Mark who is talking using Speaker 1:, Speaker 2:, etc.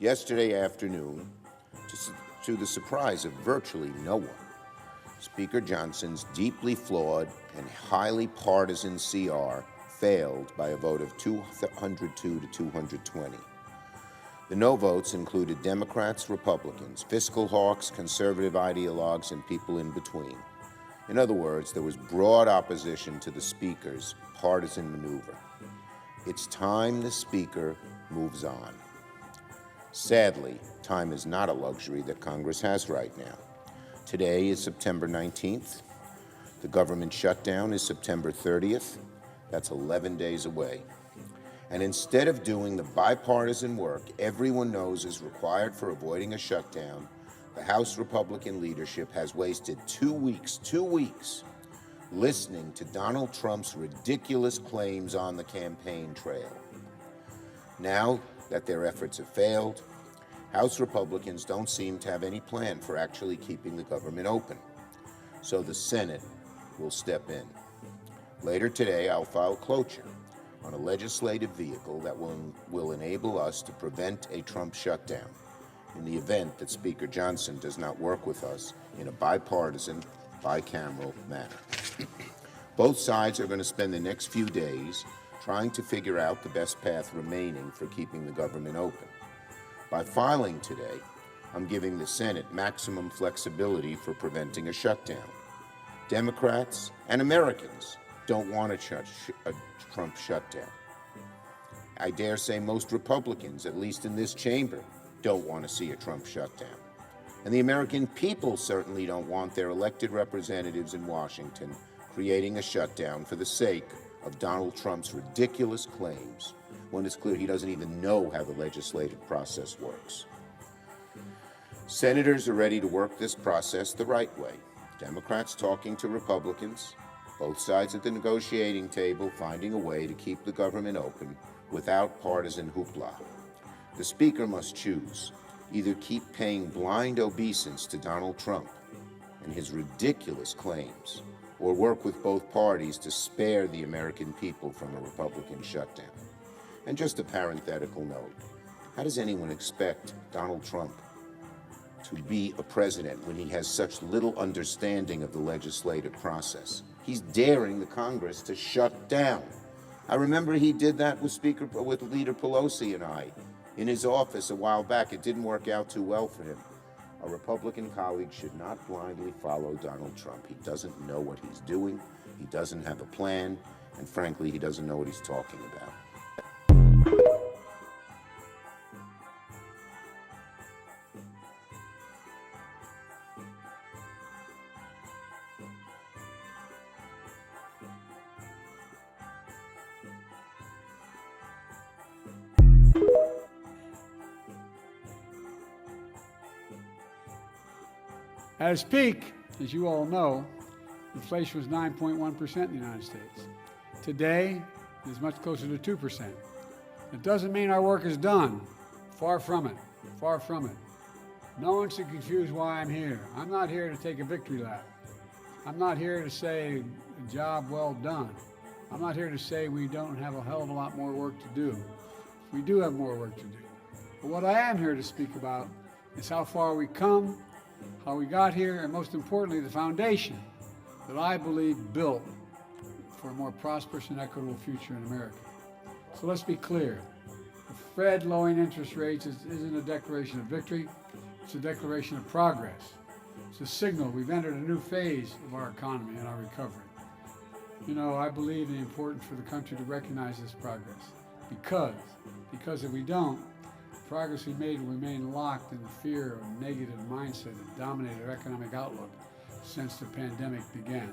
Speaker 1: Yesterday afternoon, to the surprise of virtually no one, Speaker Johnson's deeply flawed and highly partisan CR failed by a vote of 202 to 220. The no votes included Democrats, Republicans, fiscal hawks, conservative ideologues, and people in between. In other words, there was broad opposition to the Speaker's partisan maneuver. It's time the Speaker moves on. Sadly, time is not a luxury that Congress has right now. Today is September 19th. The government shutdown is September 30th. That's 11 days away. And instead of doing the bipartisan work everyone knows is required for avoiding a shutdown, the House Republican leadership has wasted 2 weeks, listening to Donald Trump's ridiculous claims on the campaign trail. Now that their efforts have failed, House Republicans don't seem to have any plan for actually keeping the government open. So the Senate will step in. Later today, I'll file cloture on a legislative vehicle that will enable us to prevent a Trump shutdown in the event that Speaker Johnson does not work with us in a bipartisan, bicameral manner. Both sides are going to spend the next few days trying to figure out the best path remaining for keeping the government open. By filing today, I'm giving the Senate maximum flexibility for preventing a shutdown. Democrats and Americans don't want a Trump shutdown. I dare say most Republicans, at least in this chamber, don't want to see a Trump shutdown. And the American people certainly don't want their elected representatives in Washington creating a shutdown for the sake of Donald Trump's ridiculous claims when it's clear he doesn't even know how the legislative process works. Senators are ready to work this process the right way. Democrats talking to Republicans, both sides at the negotiating table finding a way to keep the government open without partisan hoopla. The Speaker must choose: either keep paying blind obeisance to Donald Trump and his ridiculous claims, or work with both parties to spare the American people from a Republican shutdown. And just a parenthetical note, how does anyone expect Donald Trump to be a president when he has such little understanding of the legislative process? He's daring the Congress to shut down. I remember he did that with Leader Pelosi and I in his office a while back. It didn't work out too well for him. A Republican colleague should not blindly follow Donald Trump. He doesn't know what he's doing, he doesn't have a plan, and frankly, he doesn't know what he's talking about.
Speaker 2: At its peak, as you all know, inflation was 9.1% in the United States. Today, it is much closer to 2%. It doesn't mean our work is done. Far from it. Far from it. No one should confuse why I'm here. I'm not here to take a victory lap. I'm not here to say a job well done. I'm not here to say we don't have a hell of a lot more work to do. We do have more work to do. But what I am here to speak about is how far we come, how we got here, and most importantly, the foundation that I believe built for a more prosperous and equitable future in America. So let's be clear. The Fed lowering interest rates isn't a declaration of victory. It's a declaration of progress. It's a signal we've entered a new phase of our economy and our recovery. You know, I believe in the importance for the country to recognize this progress because if we don't, the progress we made will remain locked in the fear of negative mindset that dominated our economic outlook since the pandemic began.